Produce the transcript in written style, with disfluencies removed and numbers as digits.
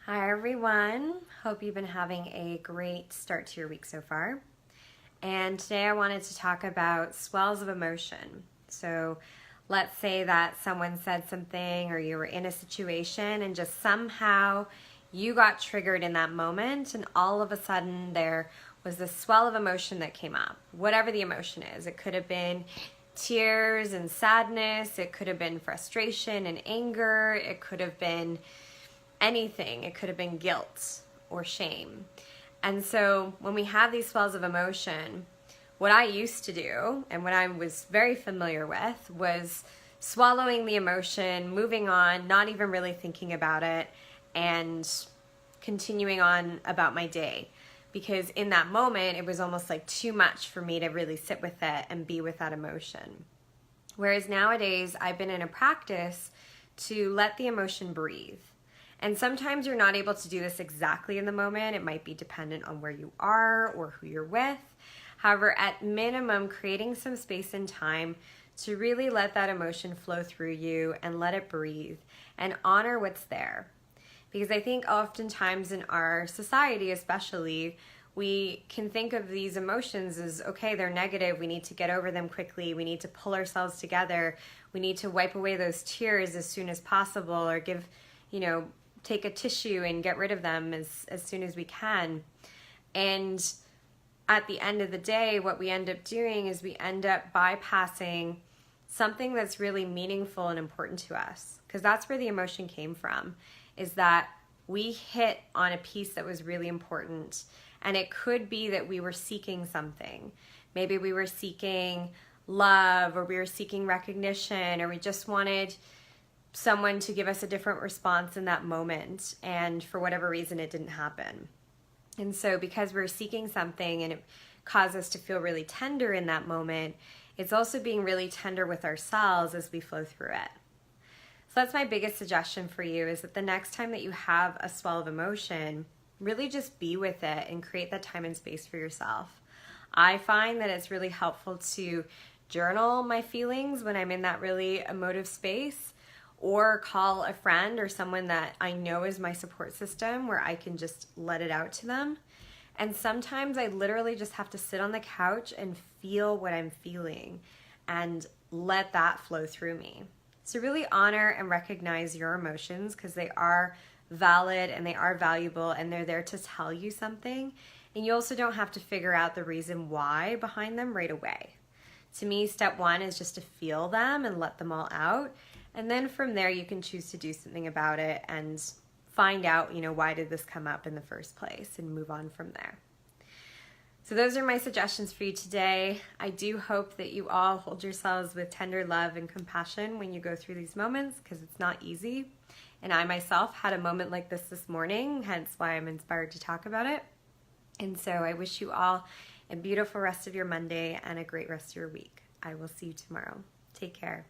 Hi everyone, hope you've been having a great start to your week so far. And today I wanted to talk about swells of emotion. So let's say that someone said something or you were in a situation and just somehow you got triggered in that moment and all of a sudden there was this swell of emotion that came up. Whatever the emotion is, it could have been tears and sadness, it could have been frustration and anger, it could have been anything. It could have been guilt or shame. And so when we have these swells of emotion, what I used to do and what I was very familiar with was swallowing the emotion, moving on, not even really thinking about it, and continuing on about my day. Because in that moment, it was almost like too much for me to really sit with it and be with that emotion. Whereas nowadays, I've been in a practice to let the emotion breathe. And sometimes you're not able to do this exactly in the moment. It might be dependent on where you are or who you're with. However, at minimum, creating some space and time to really let that emotion flow through you and let it breathe and honor what's there. Because I think oftentimes in our society especially, we can think of these emotions as, okay, they're negative, we need to get over them quickly, we need to pull ourselves together, we need to wipe away those tears as soon as possible or take a tissue and get rid of them as soon as we can. And at the end of the day, what we end up doing is we end up bypassing something that's really meaningful and important to us. Because that's where the emotion came from, is that we hit on a piece that was really important. And it could be that we were seeking something. Maybe we were seeking love, or we were seeking recognition, or we just wanted someone to give us a different response in that moment, and for whatever reason it didn't happen. And so because we're seeking something and it caused us to feel really tender in that moment, it's also being really tender with ourselves as we flow through it. So that's my biggest suggestion for you, is that the next time that you have a swell of emotion, really just be with it and create that time and space for yourself. I find that it's really helpful to journal my feelings when I'm in that really emotive space, or call a friend or someone that I know is my support system where I can just let it out to them. And sometimes I literally just have to sit on the couch and feel what I'm feeling and let that flow through me. So really honor and recognize your emotions, because they are valid and they are valuable and they're there to tell you something. And you also don't have to figure out the reason why behind them right away. To me, step one is just to feel them and let them all out. And then from there, you can choose to do something about it and find out, why did this come up in the first place, and move on from there. So those are my suggestions for you today. I do hope that you all hold yourselves with tender love and compassion when you go through these moments, because it's not easy. And I myself had a moment like this morning, hence why I'm inspired to talk about it. And so I wish you all a beautiful rest of your Monday and a great rest of your week. I will see you tomorrow. Take care.